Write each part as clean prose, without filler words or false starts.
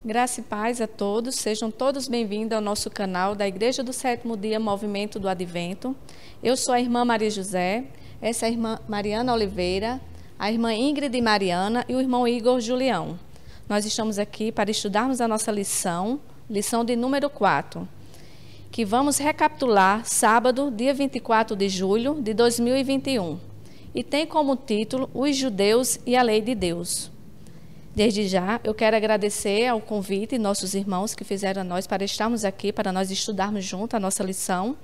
Graça e paz a todos, sejam todos bem-vindos ao nosso canal da Igreja do Sétimo Dia Movimento do Advento. Eu sou a irmã Maria José, essa é a irmã Mariana Oliveira, a irmã Ingrid Mariana e o irmão Igor Julião. Nós estamos aqui para estudarmos a nossa lição de número 4, que vamos recapitular sábado, dia 24 de julho de 2021, e tem como título Os Judeus e a Lei de Deus. Desde já, eu quero agradecer ao convite nossos irmãos que fizeram a nós para estarmos aqui, para nós estudarmos junto a nossa lição.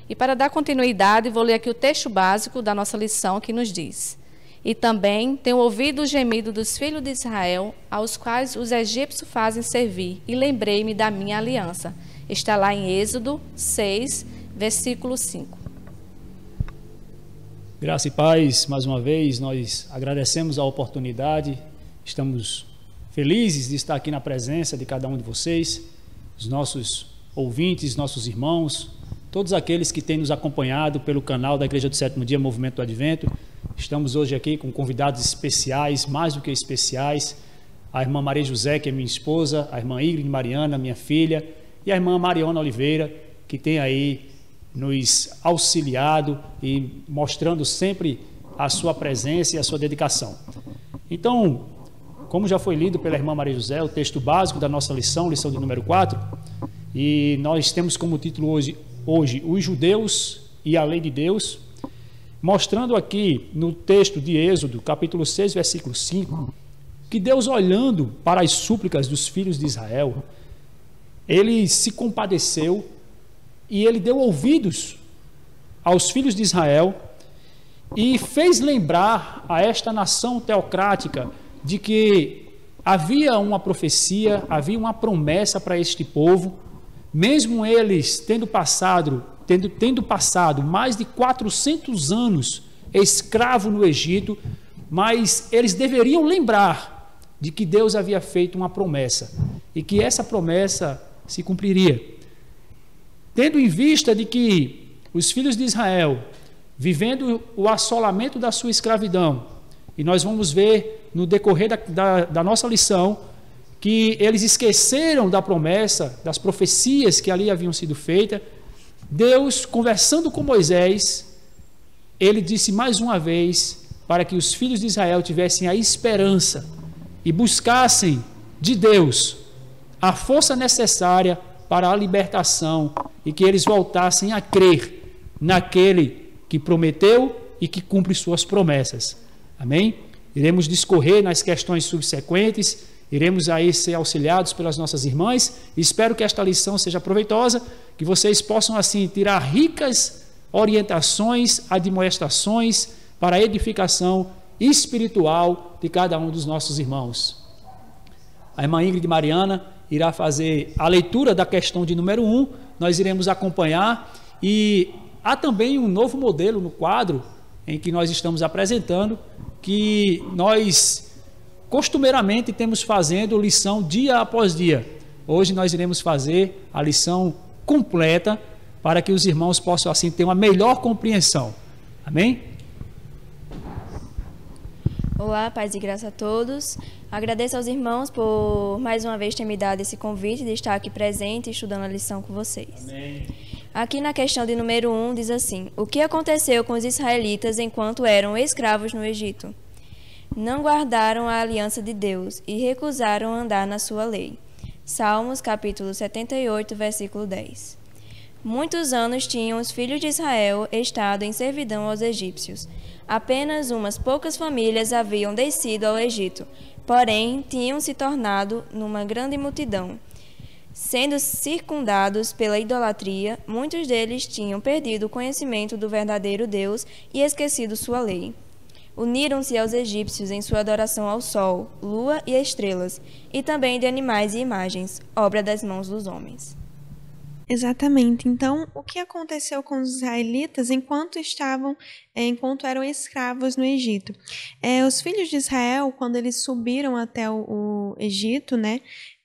E para dar continuidade, vou ler aqui o texto básico da nossa lição que nos diz: E também tenho ouvido o gemido dos filhos de Israel, aos quais os egípcios fazem servir, e lembrei-me da minha aliança. Está lá em Êxodo 6, versículo 5. Graça e paz, mais uma vez, nós agradecemos a oportunidade. Estamos felizes de estar aqui na presença de cada um de vocês, os nossos ouvintes, nossos irmãos, todos aqueles que têm nos acompanhado pelo canal da Igreja do Sétimo Dia Movimento do Advento. Estamos hoje aqui com convidados especiais, mais do que especiais, a irmã Maria José, que é minha esposa, a irmã Ingrid Mariana, minha filha, e a irmã Mariana Oliveira, que tem aí nos auxiliado e mostrando sempre a sua presença e a sua dedicação. Então, como já foi lido pela irmã Maria José, o texto básico da nossa lição de número 4, e nós temos como título hoje Os Judeus e a Lei de Deus, mostrando aqui no texto de Êxodo, capítulo 6, versículo 5, que Deus, olhando para as súplicas dos filhos de Israel, ele se compadeceu e ele deu ouvidos aos filhos de Israel e fez lembrar a esta nação teocrática de que havia uma profecia, havia uma promessa para este povo, mesmo eles tendo passado mais de 400 anos escravo no Egito, mas eles deveriam lembrar de que Deus havia feito uma promessa e que essa promessa se cumpriria. Tendo em vista de que os filhos de Israel, vivendo o assolamento da sua escravidão, e nós vamos ver no decorrer da nossa lição que eles esqueceram da promessa, das profecias que ali haviam sido feitas. Deus, conversando com Moisés, ele disse mais uma vez para que os filhos de Israel tivessem a esperança e buscassem de Deus a força necessária para a libertação e que eles voltassem a crer naquele que prometeu e que cumpre suas promessas. Amém? Iremos discorrer nas questões subsequentes, iremos aí ser auxiliados pelas nossas irmãs, e espero que esta lição seja proveitosa, que vocês possam assim tirar ricas orientações, admoestações para a edificação espiritual de cada um dos nossos irmãos. A irmã Ingrid Mariana irá fazer a leitura da questão de número 1, nós iremos acompanhar, e há também um novo modelo no quadro em que nós estamos apresentando, que nós costumeiramente temos fazendo lição dia após dia. Hoje nós iremos fazer a lição completa para que os irmãos possam assim ter uma melhor compreensão. Amém? Olá, paz e graça a todos. Agradeço aos irmãos por mais uma vez ter me dado esse convite de estar aqui presente estudando a lição com vocês. Amém. Aqui na questão de número 1 diz assim: O que aconteceu com os israelitas enquanto eram escravos no Egito? Não guardaram a aliança de Deus e recusaram andar na sua lei. Salmos capítulo 78, versículo 10. Muitos anos tinham os filhos de Israel estado em servidão aos egípcios. Apenas umas poucas famílias haviam descido ao Egito, porém tinham se tornado numa grande multidão. Sendo circundados pela idolatria, muitos deles tinham perdido o conhecimento do verdadeiro Deus e esquecido sua lei. Uniram-se aos egípcios em sua adoração ao sol, lua e estrelas, e também de animais e imagens, obra das mãos dos homens. Exatamente. Então, o que aconteceu com os israelitas enquanto eram escravos no Egito? Os filhos de Israel, quando eles subiram até o Egito,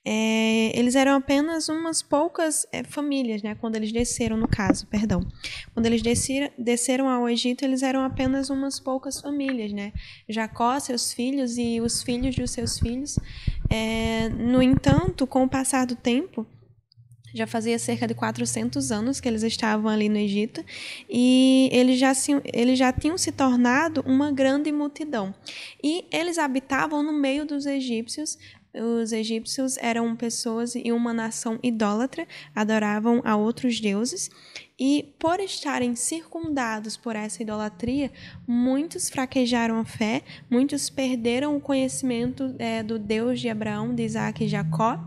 eles eram apenas umas poucas famílias, né? Quando eles desceram, no caso, perdão. Quando eles desceram ao Egito, eles eram apenas umas poucas famílias, né? Jacó, seus filhos e os filhos dos seus filhos. No entanto, com o passar do tempo, já fazia cerca de 400 anos que eles estavam ali no Egito e eles já tinham se tornado uma grande multidão. E eles habitavam no meio dos egípcios. Os egípcios eram pessoas e uma nação idólatra, adoravam a outros deuses. E por estarem circundados por essa idolatria, muitos fraquejaram a fé, muitos perderam o conhecimento do Deus de Abraão, de Isaac e Jacó,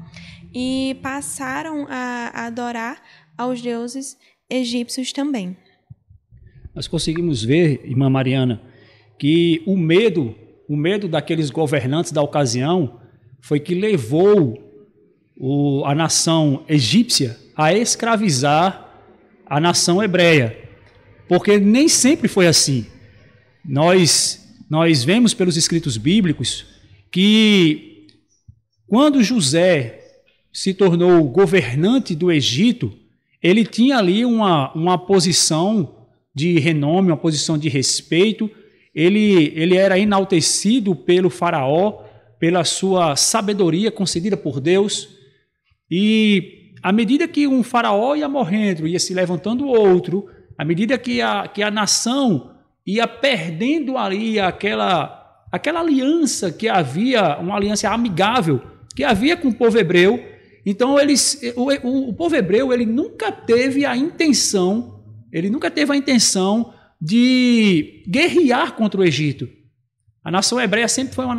e passaram a adorar aos deuses egípcios também. Nós conseguimos ver, irmã Mariana, que o medo daqueles governantes da ocasião foi que levou a nação egípcia a escravizar a nação hebreia, porque nem sempre foi assim. Nós vemos pelos escritos bíblicos que quando José se tornou governante do Egito, ele tinha ali uma posição de renome, uma posição de respeito. Ele era enaltecido pelo faraó, pela sua sabedoria concedida por Deus. E à medida que um faraó ia morrendo, ia se levantando outro, à medida que a nação ia perdendo ali aquela aliança que havia, uma aliança amigável que havia com o povo hebreu. Então o povo hebreu ele nunca teve a intenção de guerrear contra o Egito. A nação hebreia sempre foi uma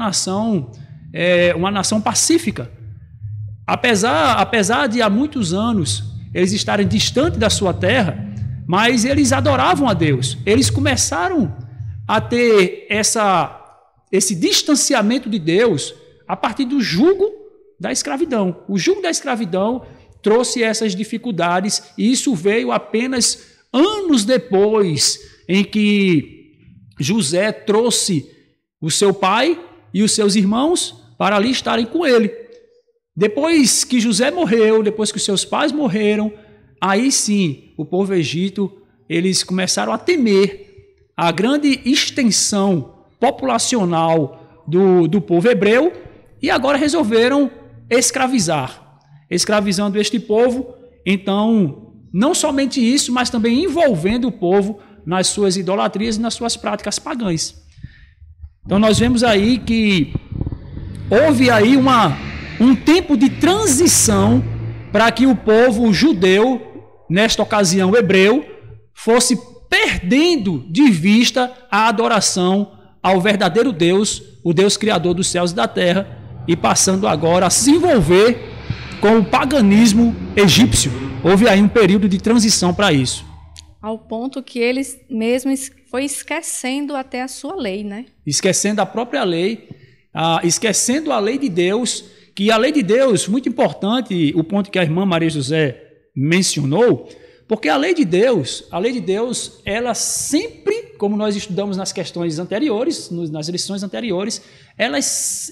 nação pacífica. Apesar de há muitos anos eles estarem distantes da sua terra, mas eles adoravam a Deus. Eles começaram a ter esse distanciamento de Deus a partir do jugo da escravidão. O jugo da escravidão trouxe essas dificuldades e isso veio apenas anos depois em que José trouxe o seu pai e os seus irmãos para ali estarem com ele. Depois que José morreu, depois que os seus pais morreram, aí sim o povo egito, eles começaram a temer a grande extensão populacional do povo hebreu e agora resolveram escravizando este povo. Então, não somente isso, mas também envolvendo o povo nas suas idolatrias e nas suas práticas pagãs. Então, nós vemos aí que houve aí um tempo de transição para que o povo judeu, nesta ocasião hebreu, fosse perdendo de vista a adoração ao verdadeiro Deus, o Deus criador dos céus e da terra, e passando agora a se envolver com o paganismo egípcio. Houve aí um período de transição para isso. Ao ponto que eles mesmos foi esquecendo até a sua lei, né? Esquecendo a própria lei, esquecendo a lei de Deus, que a lei de Deus, muito importante, o ponto que a irmã Maria José mencionou, porque a lei de Deus, ela sempre, como nós estudamos nas questões anteriores, nas lições anteriores,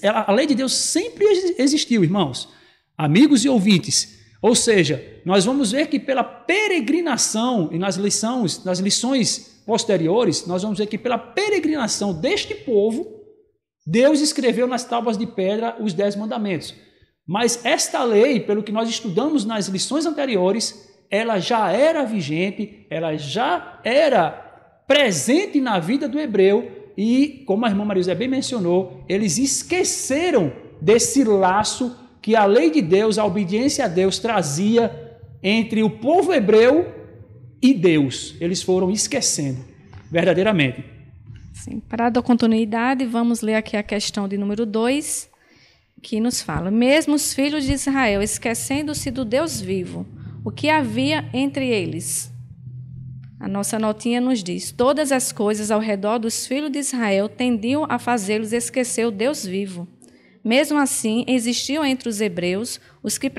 a lei de Deus sempre existiu, irmãos, amigos e ouvintes. Ou seja, nós vamos ver que pela peregrinação, e nas lições posteriores, nós vamos ver que pela peregrinação deste povo, Deus escreveu nas tábuas de pedra os 10 mandamentos. Mas esta lei, pelo que nós estudamos nas lições anteriores, ela já era vigente, ela já era presente na vida do hebreu e, como a irmã Maria José bem mencionou, eles esqueceram desse laço que a lei de Deus, a obediência a Deus trazia entre o povo hebreu e Deus. Eles foram esquecendo, verdadeiramente. Sim, para dar continuidade, vamos ler aqui a questão de número 2, que nos fala: mesmo os filhos de Israel, esquecendo-se do Deus vivo, o que havia entre eles? A nossa notinha nos diz: todas as coisas ao redor dos filhos de Israel tendiam a fazê-los esquecer o Deus vivo. Mesmo assim, existiam entre os hebreus os que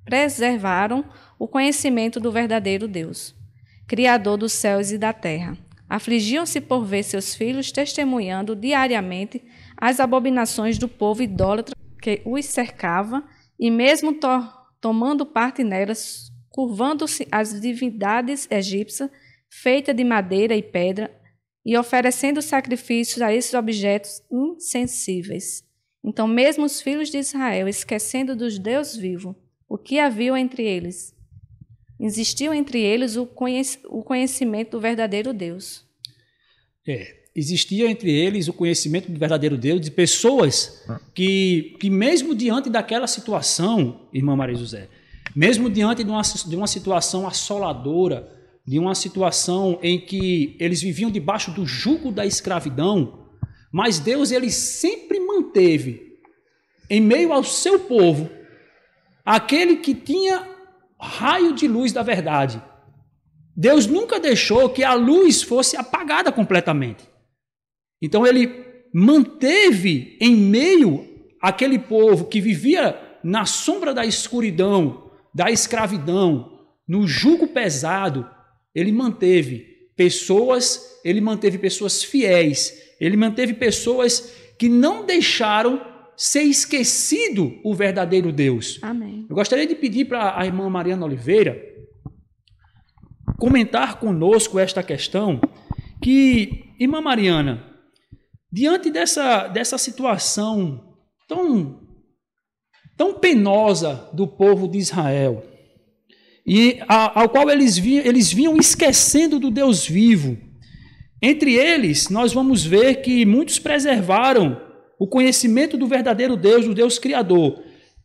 preservaram o conhecimento do verdadeiro Deus, Criador dos céus e da terra. Afligiam-se por ver seus filhos testemunhando diariamente as abominações do povo idólatra que os cercava e mesmo tomando parte nelas, curvando-se às divindades egípcias, feitas de madeira e pedra, e oferecendo sacrifícios a esses objetos insensíveis. Então, mesmo os filhos de Israel, esquecendo dos Deus vivo, o que havia entre eles? Existiu entre eles o conhecimento do verdadeiro Deus. Existia entre eles o conhecimento do verdadeiro Deus, de pessoas que mesmo diante daquela situação, irmã Maria José, mesmo diante de uma situação assoladora, de uma situação em que eles viviam debaixo do jugo da escravidão, mas Deus ele sempre manteve em meio ao seu povo aquele que tinha raio de luz da verdade. Deus nunca deixou que a luz fosse apagada completamente. Então ele manteve em meio àquele povo que vivia na sombra da escuridão, da escravidão, no jugo pesado, ele manteve pessoas fiéis, ele manteve pessoas que não deixaram ser esquecido o verdadeiro Deus. Amém. Eu gostaria de pedir para a irmã Mariana Oliveira comentar conosco esta questão que, irmã Mariana, diante dessa situação tão penosa do povo de Israel, e ao qual eles vinham esquecendo do Deus vivo, entre eles nós vamos ver que muitos preservaram o conhecimento do verdadeiro Deus, do Deus Criador.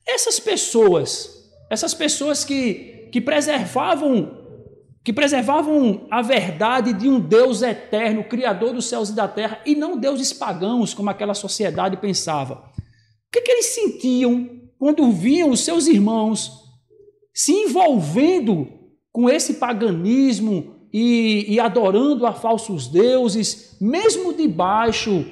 Essas pessoas que preservavam a verdade de um Deus eterno, Criador dos céus e da terra, e não deuses pagãos, como aquela sociedade pensava. O que eles sentiam quando viam os seus irmãos se envolvendo com esse paganismo e adorando a falsos deuses, mesmo debaixo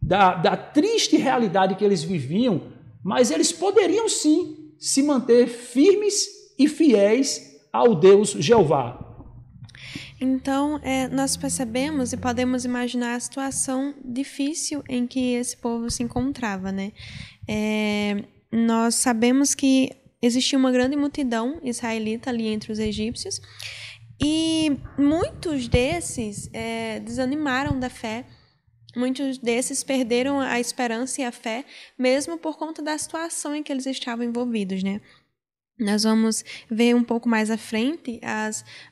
da triste realidade que eles viviam, mas eles poderiam sim se manter firmes e fiéis ao Deus Jeová. Então, nós percebemos e podemos imaginar a situação difícil em que esse povo se encontrava, né? Nós sabemos que existia uma grande multidão israelita ali entre os egípcios e muitos desses desanimaram da fé, muitos desses perderam a esperança e a fé, mesmo por conta da situação em que eles estavam envolvidos, né? Nós vamos ver um pouco mais à frente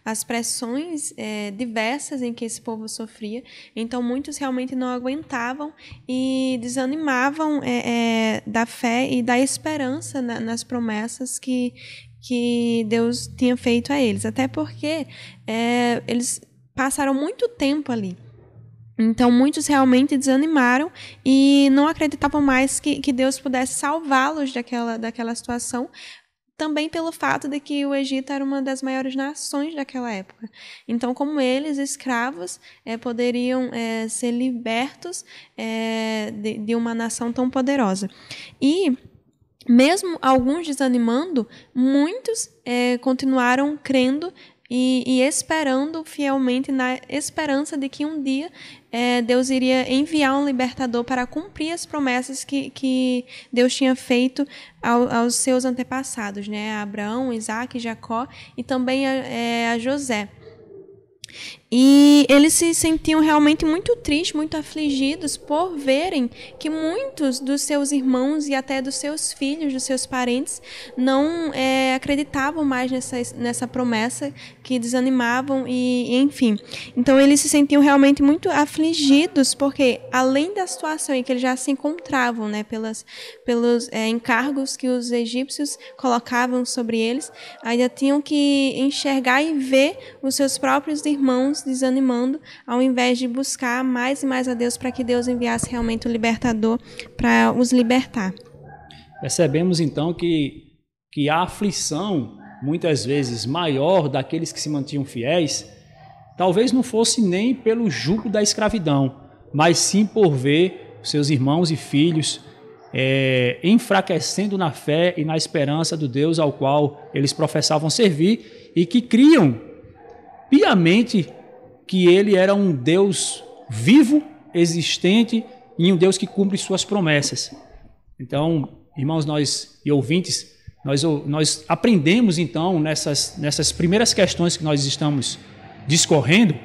as pressões diversas em que esse povo sofria. Então, muitos realmente não aguentavam e desanimavam da fé e da esperança nas promessas que Deus tinha feito a eles. Até porque eles passaram muito tempo ali. Então, muitos realmente desanimaram e não acreditavam mais que Deus pudesse salvá-los daquela situação, também pelo fato de que o Egito era uma das maiores nações daquela época. Então, como eles, escravos, poderiam ser libertos de uma nação tão poderosa. E, mesmo alguns desanimando, muitos continuaram crendo e esperando fielmente, na esperança de que um dia Deus iria enviar um libertador para cumprir as promessas que Deus tinha feito aos seus antepassados, né? A Abraão, Isaac, Jacó e também a José. E eles se sentiam realmente muito tristes, muito afligidos por verem que muitos dos seus irmãos e até dos seus filhos, dos seus parentes, não acreditavam mais nessa promessa, que desanimavam e enfim. Então eles se sentiam realmente muito afligidos, porque além da situação em que eles já se encontravam, né, pelos encargos que os egípcios colocavam sobre eles, ainda tinham que enxergar e ver os seus próprios irmãos desanimando, ao invés de buscar mais e mais a Deus para que Deus enviasse realmente o libertador para os libertar. Percebemos então que a aflição, muitas vezes maior daqueles que se mantinham fiéis, talvez não fosse nem pelo jugo da escravidão, mas sim por ver seus irmãos e filhos enfraquecendo na fé e na esperança do Deus ao qual eles professavam servir e que criam piamente que ele era um Deus vivo, existente e um Deus que cumpre suas promessas. Então, irmãos e ouvintes, nós aprendemos então nessas primeiras questões que nós estamos discorrendo,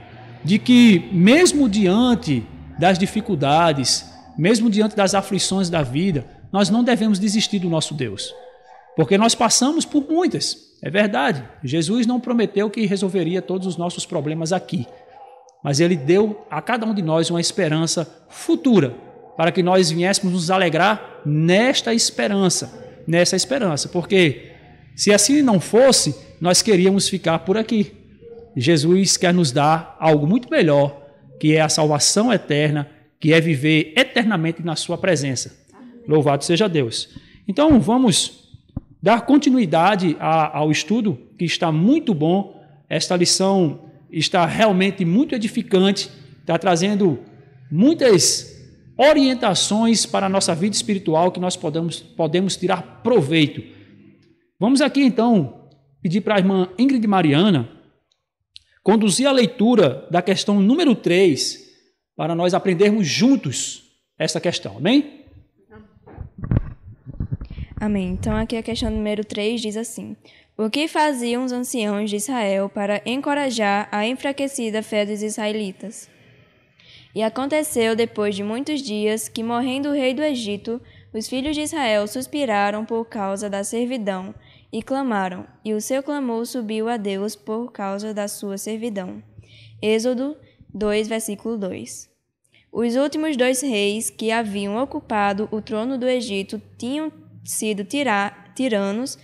de que mesmo diante das dificuldades, mesmo diante das aflições da vida, nós não devemos desistir do nosso Deus, porque nós passamos por muitas, é verdade. Jesus não prometeu que resolveria todos os nossos problemas aqui, mas Ele deu a cada um de nós uma esperança futura, para que nós viéssemos nos alegrar nessa esperança, porque se assim não fosse, nós queríamos ficar por aqui. Jesus quer nos dar algo muito melhor, que é a salvação eterna, que é viver eternamente na sua presença. Louvado seja Deus. Então, vamos dar continuidade ao estudo, que está muito bom. Esta lição está realmente muito edificante, está trazendo muitas orientações para a nossa vida espiritual que nós podemos tirar proveito. Vamos aqui, então, pedir para a irmã Ingrid Mariana conduzir a leitura da questão número 3, para nós aprendermos juntos essa questão, amém? Amém. Então, aqui a questão número 3 diz assim: o que faziam os anciãos de Israel para encorajar a enfraquecida fé dos israelitas? E aconteceu, depois de muitos dias, que, morrendo o rei do Egito, os filhos de Israel suspiraram por causa da servidão e clamaram, e o seu clamor subiu a Deus por causa da sua servidão. Êxodo 2, versículo 2. Os últimos 2 reis que haviam ocupado o trono do Egito tinham sido tiranos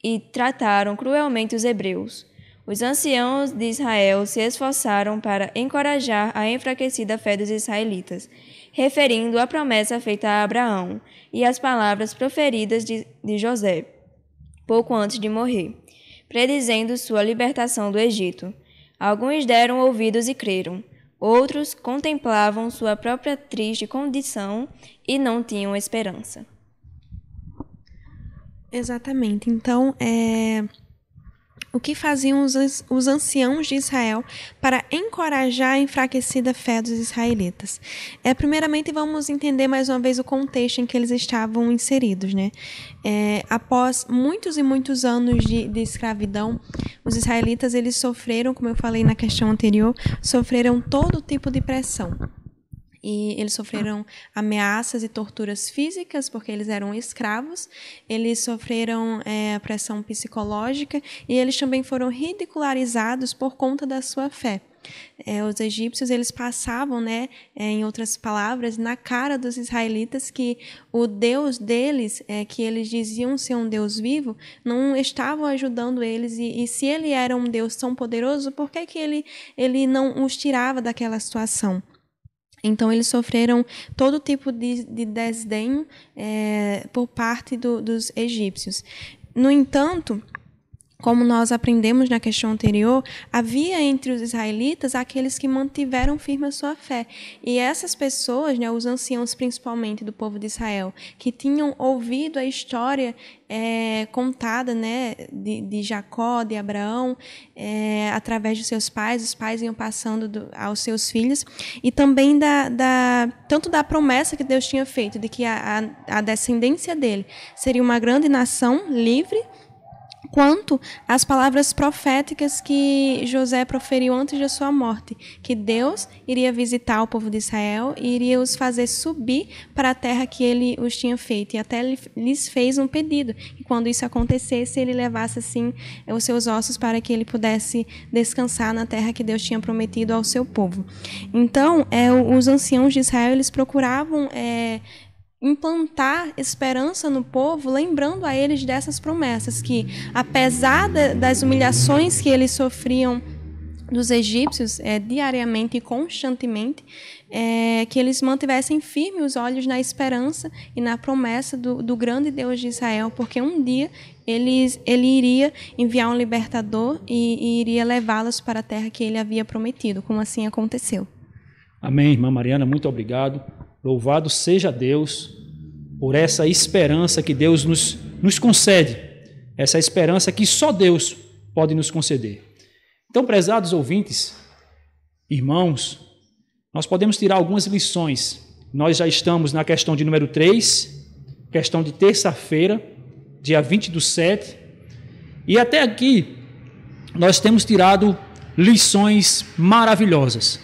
e trataram cruelmente os hebreus. Os anciãos de Israel se esforçaram para encorajar a enfraquecida fé dos israelitas, referindo a promessa feita a Abraão e as palavras proferidas de José, pouco antes de morrer, predizendo sua libertação do Egito. Alguns deram ouvidos e creram, outros contemplavam sua própria triste condição e não tinham esperança. Exatamente. Então, o que faziam os anciãos de Israel para encorajar a enfraquecida fé dos israelitas? Primeiramente, vamos entender mais uma vez o contexto em que eles estavam inseridos, né? Após muitos e muitos anos de escravidão, os israelitas eles sofreram, como eu falei na questão anterior, sofreram todo tipo de pressão. E eles sofreram ameaças e torturas físicas, porque eles eram escravos. Eles sofreram pressão psicológica e eles também foram ridicularizados por conta da sua fé. Os egípcios eles passavam, em outras palavras, na cara dos israelitas que o Deus deles, que eles diziam ser um Deus vivo, não estavam ajudando eles. E se ele era um Deus tão poderoso, por que ele não os tirava daquela situação? Então, eles sofreram todo tipo de desdém por parte dos egípcios. No entanto, como nós aprendemos na questão anterior, havia entre os israelitas aqueles que mantiveram firme a sua fé. E essas pessoas, os anciãos principalmente do povo de Israel, que tinham ouvido a história contada de Jacó, de Abraão, através de seus pais, os pais iam passando aos seus filhos, e também tanto da promessa que Deus tinha feito, de que a descendência dele seria uma grande nação livre, quanto as palavras proféticas que José proferiu antes da sua morte, que Deus iria visitar o povo de Israel e iria os fazer subir para a terra que ele os tinha feito. E até lhes fez um pedido, que quando isso acontecesse, ele levasse assim os seus ossos para que ele pudesse descansar na terra que Deus tinha prometido ao seu povo. Então, os anciãos de Israel, eles procuravam implantar esperança no povo, lembrando a eles dessas promessas, que apesar das humilhações que eles sofriam dos egípcios diariamente e constantemente, que eles mantivessem firmes os olhos na esperança e na promessa do grande Deus de Israel, porque um dia ele iria enviar um libertador e iria levá-los para a terra que ele havia prometido, como assim aconteceu. Amém, irmã Mariana, muito obrigado. Louvado seja Deus por essa esperança que Deus nos concede, essa esperança que só Deus pode nos conceder. Então, prezados ouvintes, irmãos, nós podemos tirar algumas lições. Nós já estamos na questão de número 3, questão de terça-feira, dia 20/7. E até aqui nós temos tirado lições maravilhosas.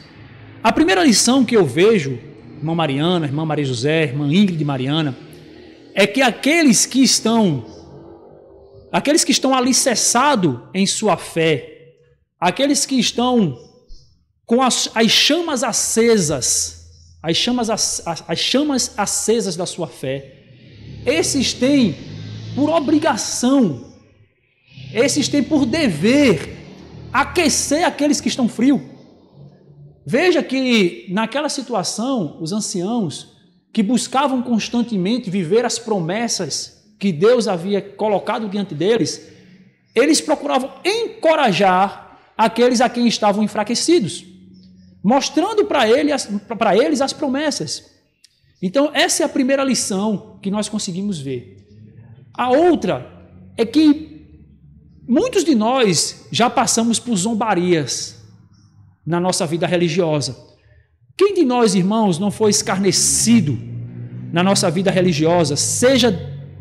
A primeira lição que eu vejo, irmã Mariana, irmã Maria José, irmã Ingrid e Mariana, é que aqueles que estão alicerçados em sua fé, aqueles que estão com as chamas acesas, as chamas acesas da sua fé, esses têm por obrigação, esses têm por dever aquecer aqueles que estão frios. Veja que naquela situação, os anciãos que buscavam constantemente viver as promessas que Deus havia colocado diante deles, eles procuravam encorajar aqueles a quem estavam enfraquecidos, mostrando para eles as promessas. Então, essa é a primeira lição que nós conseguimos ver. A outra é que muitos de nós já passamos por zombarias na nossa vida religiosa. Quem de nós, irmãos, não foi escarnecido na nossa vida religiosa, seja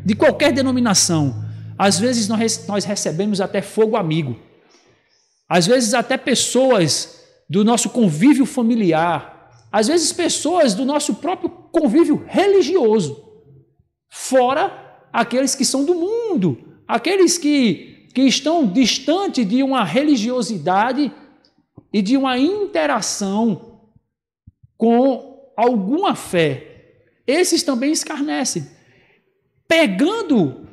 de qualquer denominação? Às vezes nós recebemos até fogo amigo. Às vezes até pessoas do nosso convívio familiar. Às vezes pessoas do nosso próprio convívio religioso. Fora aqueles que são do mundo. Aqueles que estão distante de uma religiosidade e de uma interação com alguma fé. Esses também escarnecem. Pegando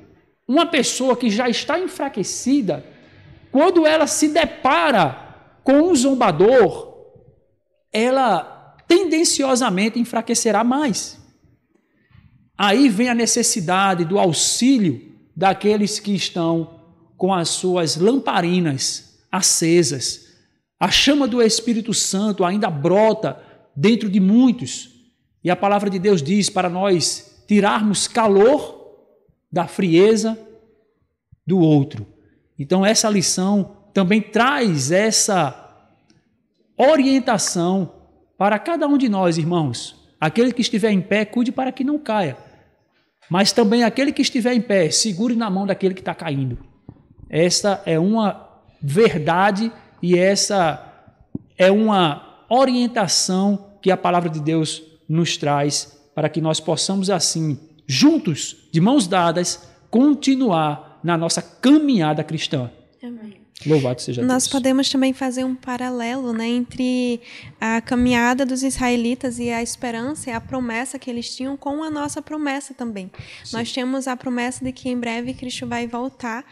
uma pessoa que já está enfraquecida, quando ela se depara com um zombador, ela tendenciosamente enfraquecerá mais. Aí vem a necessidade do auxílio daqueles que estão com as suas lamparinas acesas. A chama do Espírito Santo ainda brota dentro de muitos. E a palavra de Deus diz para nós tirarmos calor da frieza do outro. Então essa lição também traz essa orientação para cada um de nós, irmãos. Aquele que estiver em pé, cuide para que não caia. Mas também aquele que estiver em pé, segure na mão daquele que está caindo. Esta é uma verdade e essa é uma orientação que a palavra de Deus nos traz para que nós possamos assim, juntos, de mãos dadas, continuar na nossa caminhada cristã. Amém. Louvado seja Deus. Nós podemos também fazer um paralelo, né, entre a caminhada dos israelitas e a esperança e a promessa que eles tinham com a nossa promessa também. Sim. Nós temos a promessa de que em breve Cristo vai voltar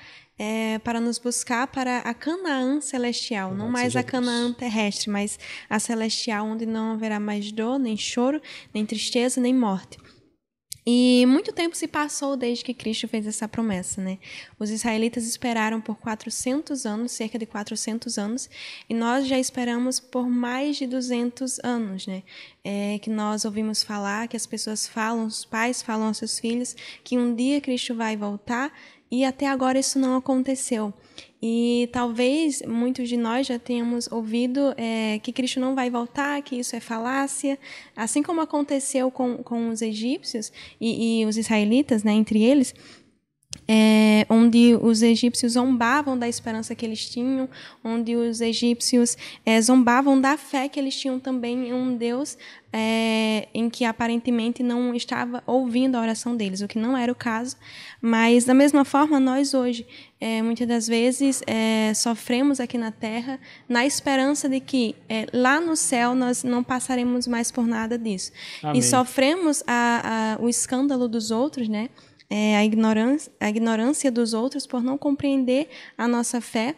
para nos buscar para a Canaã celestial, não mais a Canaã terrestre, mas a celestial, onde não haverá mais dor, nem choro, nem tristeza, nem morte. E muito tempo se passou desde que Cristo fez essa promessa, né? Os israelitas esperaram por 400 anos, cerca de 400 anos, e nós já esperamos por mais de 200 anos, né? Que nós ouvimos falar, que as pessoas falam, os pais falam aos seus filhos, que um dia Cristo vai voltar, e até agora isso não aconteceu. E talvez muitos de nós já tenhamos ouvido que Cristo não vai voltar, que isso é falácia, assim como aconteceu com os egípcios e os israelitas, né, entre eles, onde os egípcios zombavam da esperança que eles tinham, onde os egípcios zombavam da fé que eles tinham também em um Deus em que aparentemente não estava ouvindo a oração deles, o que não era o caso. Mas, da mesma forma, nós hoje, muitas das vezes, sofremos aqui na Terra na esperança de que lá no céu nós não passaremos mais por nada disso. Amém. E sofremos o escândalo dos outros, né? A ignorância dos outros por não compreender a nossa fé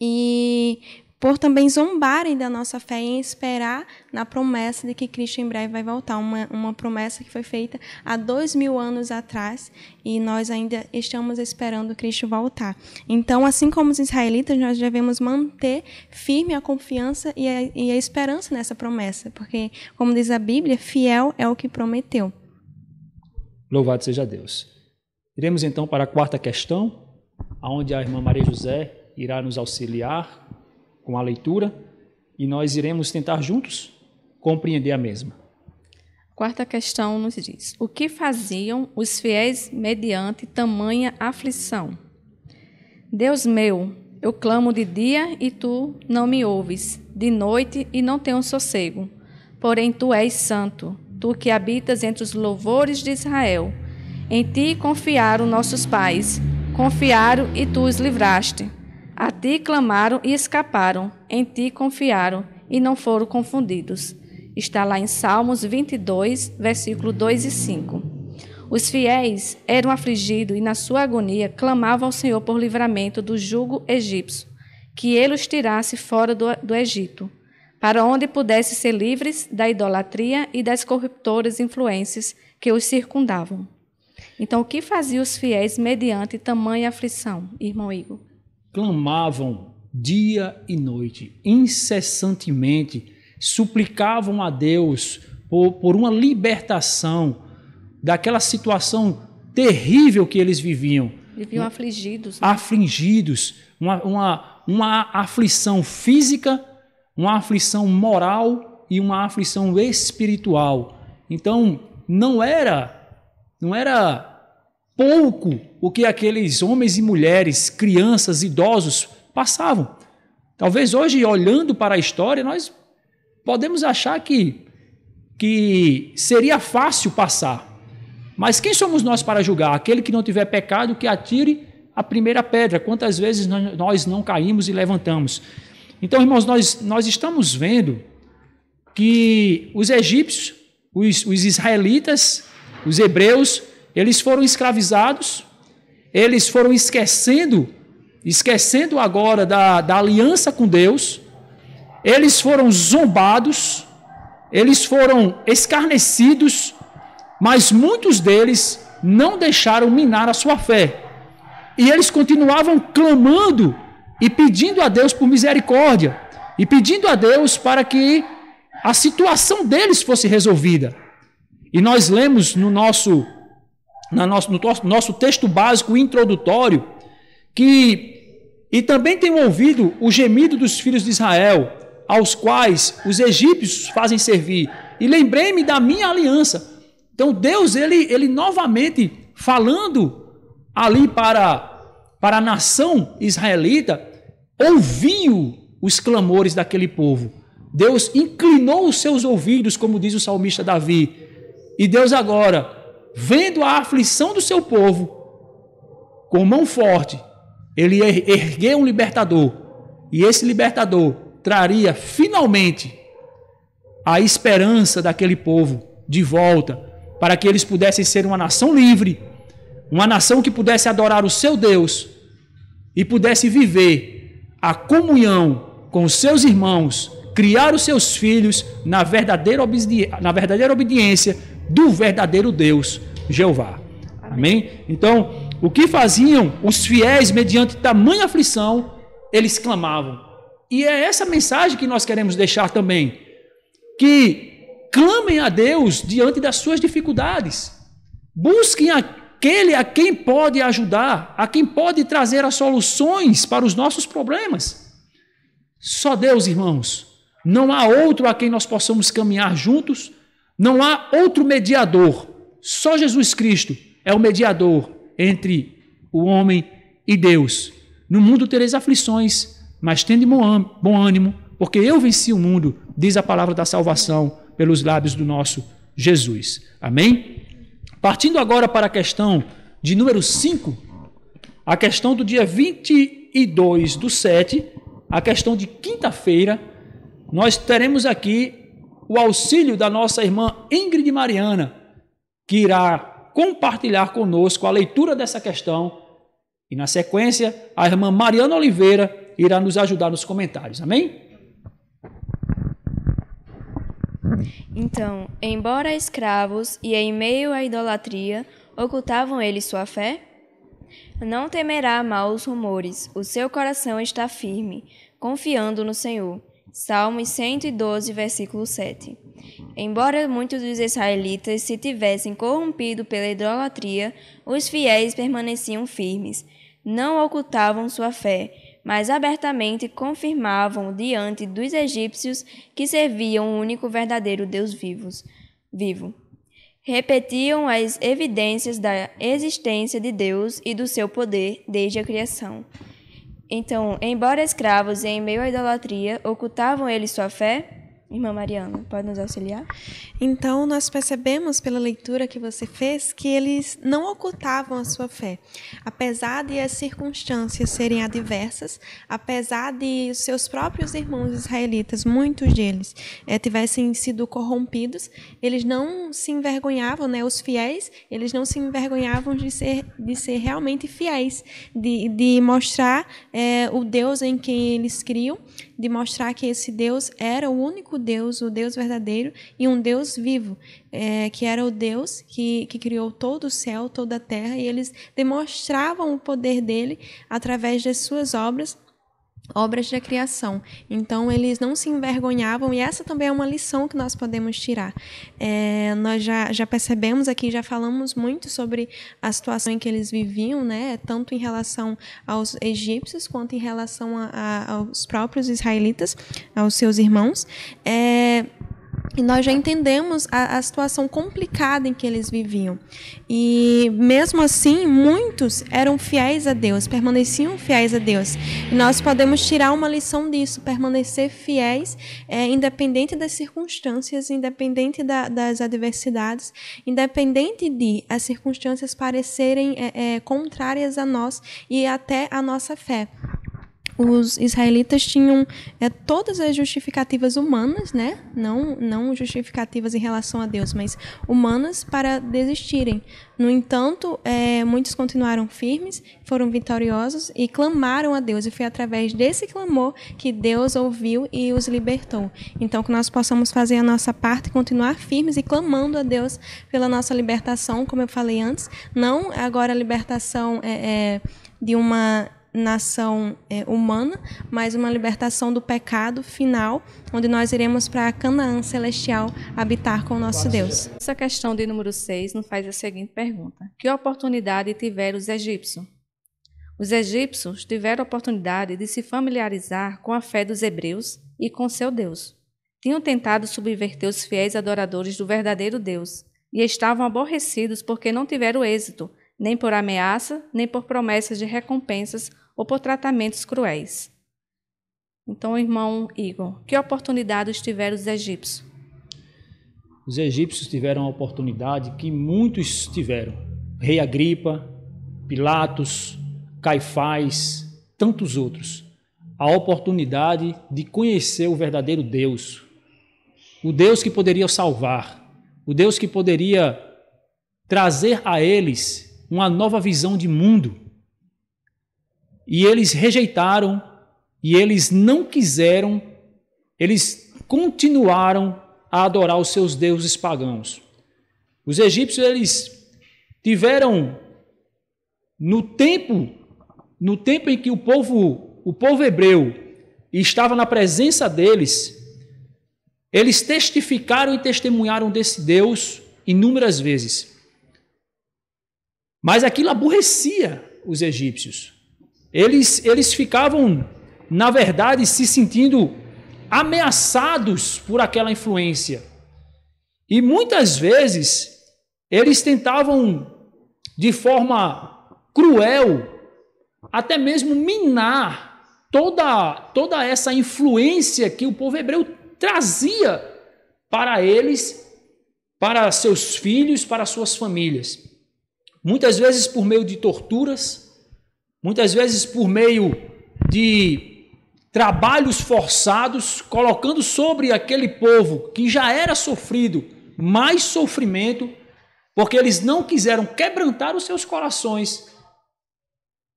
e por também zombarem da nossa fé em esperar na promessa de que Cristo em breve vai voltar. Uma promessa que foi feita há 2000 anos atrás e nós ainda estamos esperando Cristo voltar. Então, assim como os israelitas, nós devemos manter firme a confiança e a esperança nessa promessa, porque, como diz a Bíblia, fiel é o que prometeu. Louvado seja Deus. Iremos então para a quarta questão, onde a irmã Maria José irá nos auxiliar com a leitura e nós iremos tentar juntos compreender a mesma. Quarta questão nos diz: o que faziam os fiéis mediante tamanha aflição? Deus meu, eu clamo de dia e tu não me ouves, de noite e não tenho sossego. Porém tu és santo, tu que habitas entre os louvores de Israel. Em ti confiaram nossos pais, confiaram e tu os livraste. A ti clamaram e escaparam, em ti confiaram e não foram confundidos. Está lá em Salmos 22, versículo 2 e 5. Os fiéis eram afligidos e, na sua agonia, clamavam ao Senhor por livramento do jugo egípcio, que ele os tirasse fora do Egito, para onde pudessem ser livres da idolatria e das corruptoras influências que os circundavam. Então, o que faziam os fiéis mediante tamanha aflição, irmão Igor? Clamavam dia e noite, incessantemente, suplicavam a Deus por uma libertação daquela situação terrível que eles viviam. Viviam afligidos. Né? Afligidos, uma aflição física, uma aflição moral e uma aflição espiritual. Então, não era pouco o que aqueles homens e mulheres, crianças, idosos passavam. Talvez hoje, olhando para a história, nós podemos achar que seria fácil passar. Mas quem somos nós para julgar? Aquele que não tiver pecado, que atire a primeira pedra. Quantas vezes nós não caímos e levantamos? Então, irmãos, nós estamos vendo que os egípcios, os israelitas, os hebreus, eles foram escravizados, eles foram esquecendo agora da aliança com Deus, eles foram zombados, eles foram escarnecidos, mas muitos deles não deixaram minar a sua fé. E eles continuavam clamando e pedindo a Deus por misericórdia, e pedindo a Deus para que a situação deles fosse resolvida. E nós lemos no nosso texto básico introdutório e também tenho ouvido o gemido dos filhos de Israel, aos quais os egípcios fazem servir, e lembrei-me da minha aliança. Então Deus, ele novamente falando ali para a nação israelita, ouviu os clamores daquele povo. Deus inclinou os seus ouvidos, como diz o salmista Davi, e Deus agora, vendo a aflição do seu povo, com mão forte, ele ergueu um libertador, e esse libertador traria finalmente a esperança daquele povo de volta, para que eles pudessem ser uma nação livre, uma nação que pudesse adorar o seu Deus e pudesse viver a comunhão com os seus irmãos, criar os seus filhos na verdadeira obediência do verdadeiro Deus, Jeová. Amém? Então, o que faziam os fiéis mediante tamanha aflição? Eles clamavam. E é essa mensagem que nós queremos deixar também, que clamem a Deus diante das suas dificuldades. Busquem aquele a quem pode ajudar, a quem pode trazer as soluções para os nossos problemas. Só Deus, irmãos. Não há outro a quem nós possamos caminhar juntos. Não há outro mediador. Só Jesus Cristo é o mediador entre o homem e Deus. No mundo tereis aflições, mas tende bom ânimo, porque eu venci o mundo, diz a palavra da salvação pelos lábios do nosso Jesus. Amém? Partindo agora para a questão de número 5, a questão do dia 22/7, a questão de quinta-feira, nós teremos aqui o auxílio da nossa irmã Ingrid Mariana, que irá compartilhar conosco a leitura dessa questão, e na sequência a irmã Mariana Oliveira irá nos ajudar nos comentários. Amém? Então, embora escravos e em meio à idolatria, ocultavam eles sua fé? Não temerá maus rumores, o seu coração está firme, confiando no Senhor. Salmos 112, versículo 7. Embora muitos dos israelitas se tivessem corrompido pela idolatria, os fiéis permaneciam firmes, não ocultavam sua fé, mas abertamente confirmavam diante dos egípcios que serviam o único verdadeiro Deus vivo. repetiam as evidências da existência de Deus e do seu poder desde a criação. Então, embora escravos e em meio à idolatria, ocultavam eles sua fé? Irmã Mariana, pode nos auxiliar? Então, nós percebemos pela leitura que você fez que eles não ocultavam a sua fé. Apesar de as circunstâncias serem adversas, apesar de os seus próprios irmãos israelitas, muitos deles, tivessem sido corrompidos, eles não se envergonhavam, né? Os fiéis, eles não se envergonhavam de ser realmente fiéis, de mostrar o Deus em quem eles criam, de mostrar que esse Deus era o único Deus, o Deus verdadeiro e um Deus vivo, que era o Deus que criou todo o céu, toda a terra, e eles demonstravam o poder dele através das suas obras da criação. Então, eles não se envergonhavam, e essa também é uma lição que nós podemos tirar. Nós já percebemos aqui, já falamos muito sobre a situação em que eles viviam, né? Tanto em relação aos egípcios, quanto em relação aos próprios israelitas, aos seus irmãos. E nós já entendemos a situação complicada em que eles viviam. E, mesmo assim, muitos eram fiéis a Deus, permaneciam fiéis a Deus. E nós podemos tirar uma lição disso, permanecer fiéis, independente das circunstâncias, independente das adversidades, independente de as circunstâncias parecerem contrárias a nós e até a nossa fé. Os israelitas tinham todas as justificativas humanas, né? Não justificativas em relação a Deus, mas humanas para desistirem. No entanto, muitos continuaram firmes, foram vitoriosos e clamaram a Deus. E foi através desse clamor que Deus ouviu e os libertou. Então, que nós possamos fazer a nossa parte, continuar firmes e clamando a Deus pela nossa libertação, como eu falei antes. Não agora a libertação de uma nação humana, mas uma libertação do pecado final, onde nós iremos para Canaã celestial habitar com o nosso Deus. Essa questão de número 6 nos faz a seguinte pergunta: que oportunidade tiveram os egípcios? Os egípcios tiveram a oportunidade de se familiarizar com a fé dos hebreus e com seu Deus. Tinham tentado subverter os fiéis adoradores do verdadeiro Deus e estavam aborrecidos porque não tiveram êxito, nem por ameaça, nem por promessas de recompensas ou por tratamentos cruéis. Então, irmão Igor, que oportunidades tiveram os egípcios? Os egípcios tiveram a oportunidade que muitos tiveram. Rei Agripa, Pilatos, Caifás, tantos outros. A oportunidade de conhecer o verdadeiro Deus. O Deus que poderia salvar. O Deus que poderia trazer a eles uma nova visão de mundo. E eles rejeitaram, e eles não quiseram, eles continuaram a adorar os seus deuses pagãos. Os egípcios, eles tiveram, no tempo em que o povo hebreu estava na presença deles, eles testificaram e testemunharam desse Deus inúmeras vezes. Mas aquilo aborrecia os egípcios. Eles ficavam, na verdade, se sentindo ameaçados por aquela influência. E muitas vezes eles tentavam, de forma cruel, até mesmo minar toda essa influência que o povo hebreu trazia para eles, para seus filhos, para suas famílias. Muitas vezes por meio de torturas, muitas vezes por meio de trabalhos forçados, colocando sobre aquele povo que já era sofrido mais sofrimento, porque eles não quiseram quebrantar os seus corações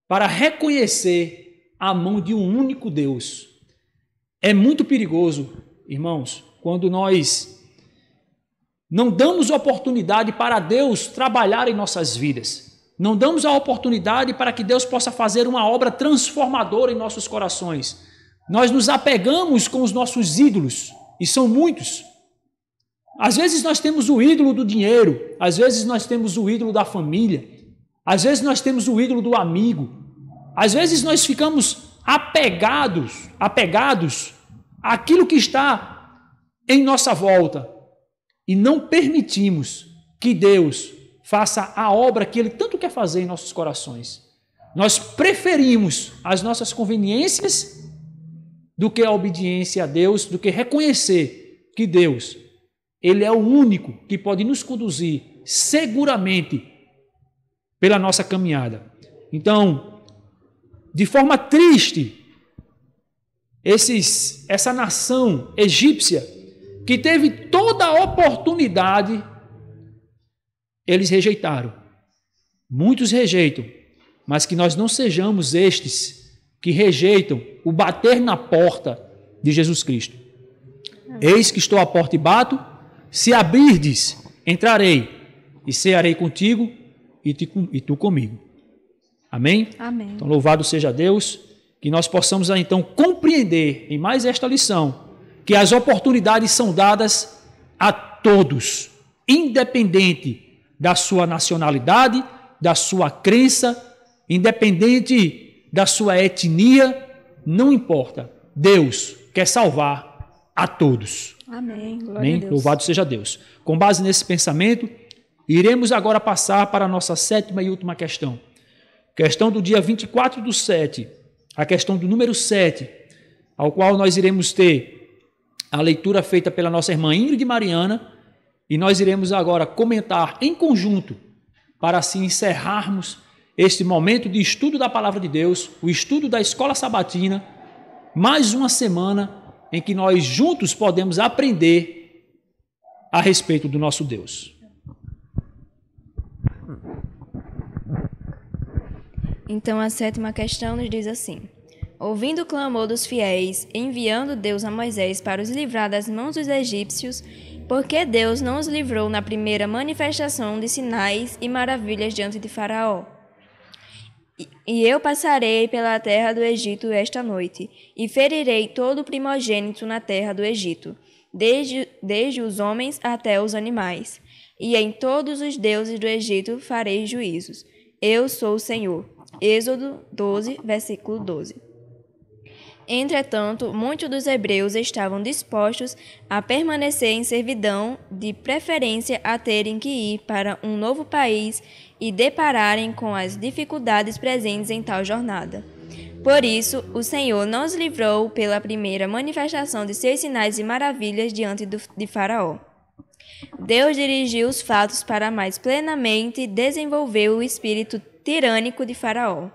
para reconhecer a mão de um único Deus. É muito perigoso, irmãos, quando nós não damos oportunidade para Deus trabalhar em nossas vidas. Não damos a oportunidade para que Deus possa fazer uma obra transformadora em nossos corações. Nós nos apegamos com os nossos ídolos, e são muitos. Às vezes nós temos o ídolo do dinheiro, às vezes nós temos o ídolo da família, às vezes nós temos o ídolo do amigo, às vezes nós ficamos apegados àquilo que está em nossa volta e não permitimos que Deus faça a obra que Ele tanto quer fazer em nossos corações. Nós preferimos as nossas conveniências do que a obediência a Deus, do que reconhecer que Deus, Ele é o único que pode nos conduzir seguramente pela nossa caminhada. Então, de forma triste, essa nação egípcia, que teve toda a oportunidade, eles rejeitaram. Muitos rejeitam, mas que nós não sejamos estes que rejeitam o bater na porta de Jesus Cristo. Eis que estou à porta e bato, se abrirdes, entrarei e cearei contigo e tu comigo. Amém? Amém. Então, louvado seja Deus, que nós possamos então compreender em mais esta lição que as oportunidades são dadas a todos, independente da sua nacionalidade, da sua crença, independente da sua etnia, não importa. Deus quer salvar a todos. Amém. Glória Amém? a Deus. Louvado seja Deus. Com base nesse pensamento, iremos agora passar para a nossa 7ª e última questão. Questão do dia 24/7, a questão do número 7, ao qual nós iremos ter a leitura feita pela nossa irmã Ingrid Mariana, e nós iremos agora comentar em conjunto, para assim encerrarmos este momento de estudo da Palavra de Deus, o estudo da Escola Sabatina, mais uma semana em que nós juntos podemos aprender a respeito do nosso Deus. Então, a 7ª questão nos diz assim: ouvindo o clamor dos fiéis, enviando Deus a Moisés para os livrar das mãos dos egípcios, por que Deus não os livrou na primeira manifestação de sinais e maravilhas diante de Faraó? E eu passarei pela terra do Egito esta noite, e ferirei todo o primogênito na terra do Egito, desde os homens até os animais. E em todos os deuses do Egito farei juízos. Eu sou o Senhor. Êxodo 12, versículo 12. Entretanto, muitos dos hebreus estavam dispostos a permanecer em servidão, de preferência a terem que ir para um novo país e depararem com as dificuldades presentes em tal jornada. Por isso, o Senhor não os livrou pela primeira manifestação de seus sinais e maravilhas diante de Faraó. Deus dirigiu os fatos para mais plenamente desenvolver o espírito tirânico de Faraó,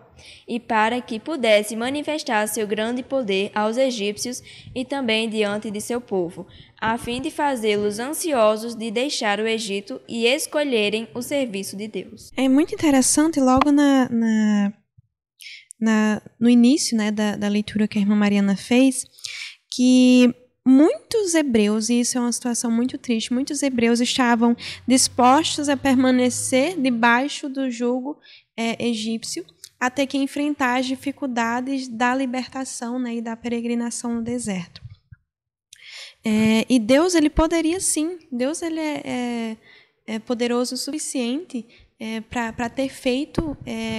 e para que pudesse manifestar seu grande poder aos egípcios e também diante de seu povo, a fim de fazê-los ansiosos de deixar o Egito e escolherem o serviço de Deus. É muito interessante, logo no início, né, da leitura que a irmã Mariana fez, que muitos hebreus, e isso é uma situação muito triste, muitos hebreus estavam dispostos a permanecer debaixo do jugo egípcio, a ter que enfrentar as dificuldades da libertação, né, e da peregrinação no deserto. E Deus, ele poderia sim, Deus ele é poderoso o suficiente para ter feito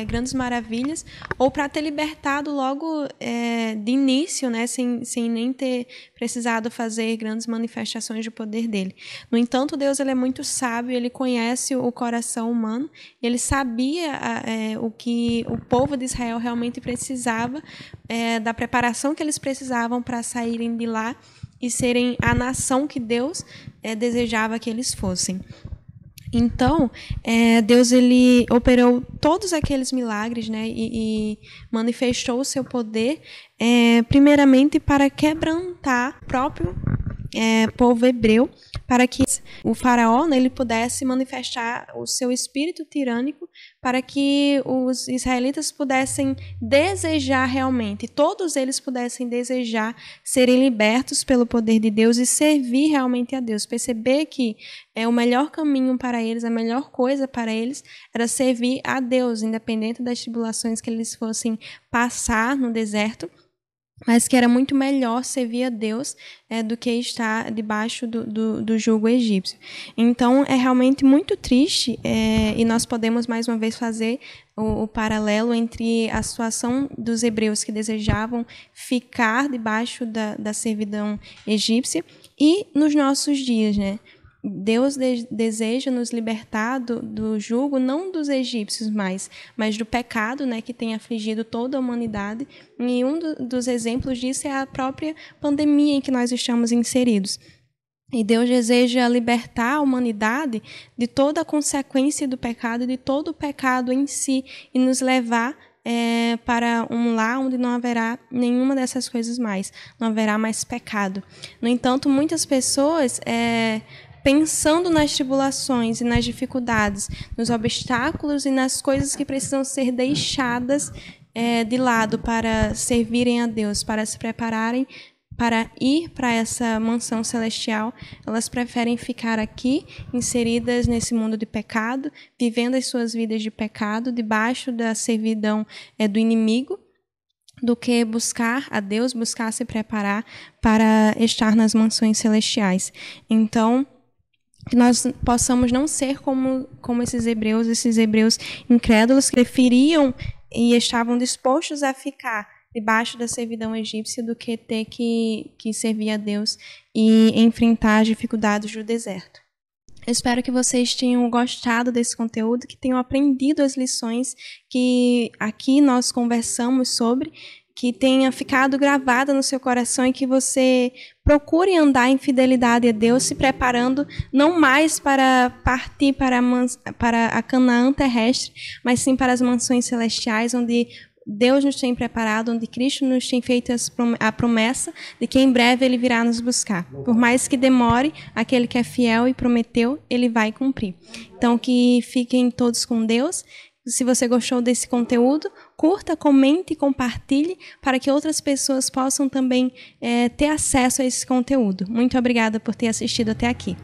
grandes maravilhas, ou para ter libertado logo de início, né, sem nem ter precisado fazer grandes manifestações de poder dele. No entanto, Deus ele é muito sábio, ele conhece o coração humano, ele sabia o que o povo de Israel realmente precisava, da preparação que eles precisavam para saírem de lá e serem a nação que Deus desejava que eles fossem. Então, Deus ele operou todos aqueles milagres, né, e manifestou o seu poder, primeiramente para quebrantar o próprio povo hebreu, para que o faraó, né, ele pudesse manifestar o seu espírito tirânico, para que os israelitas pudessem desejar realmente, todos eles pudessem desejar serem libertos pelo poder de Deus e servir realmente a Deus, perceber que o melhor caminho para eles, a melhor coisa para eles era servir a Deus, independente das tribulações que eles fossem passar no deserto, mas que era muito melhor servir a Deus do que estar debaixo do jugo egípcio. Então, é realmente muito triste, e nós podemos, mais uma vez, fazer o paralelo entre a situação dos hebreus que desejavam ficar debaixo da servidão egípcia e nos nossos dias, né? Deus deseja nos libertar do jugo, não dos egípcios mais, mas do pecado, né, que tem afligido toda a humanidade. E um dos exemplos disso é a própria pandemia em que nós estamos inseridos. E Deus deseja libertar a humanidade de toda a consequência do pecado, de todo o pecado em si, e nos levar para um lar onde não haverá nenhuma dessas coisas mais, não haverá mais pecado. No entanto, muitas pessoas, pensando nas tribulações e nas dificuldades, nos obstáculos e nas coisas que precisam ser deixadas de lado para servirem a Deus, para se prepararem para ir para essa mansão celestial, elas preferem ficar aqui, inseridas nesse mundo de pecado, vivendo as suas vidas de pecado, debaixo da servidão do inimigo, do que buscar a Deus, buscar se preparar para estar nas mansões celestiais. Então, que nós possamos não ser como esses hebreus incrédulos que preferiam e estavam dispostos a ficar debaixo da servidão egípcia do que ter que servir a Deus e enfrentar as dificuldades do deserto. Eu espero que vocês tenham gostado desse conteúdo, que tenham aprendido as lições que aqui nós conversamos sobre, que tenha ficado gravada no seu coração e que você procure andar em fidelidade a Deus, se preparando não mais para partir para a Canaã terrestre, mas sim para as mansões celestiais, onde Deus nos tem preparado, onde Cristo nos tem feito a promessa de que em breve Ele virá nos buscar. Por mais que demore, aquele que é fiel e prometeu, Ele vai cumprir. Então, que fiquem todos com Deus. Se você gostou desse conteúdo, curta, comente e compartilhe para que outras pessoas possam também ter acesso a esse conteúdo. Muito obrigada por ter assistido até aqui.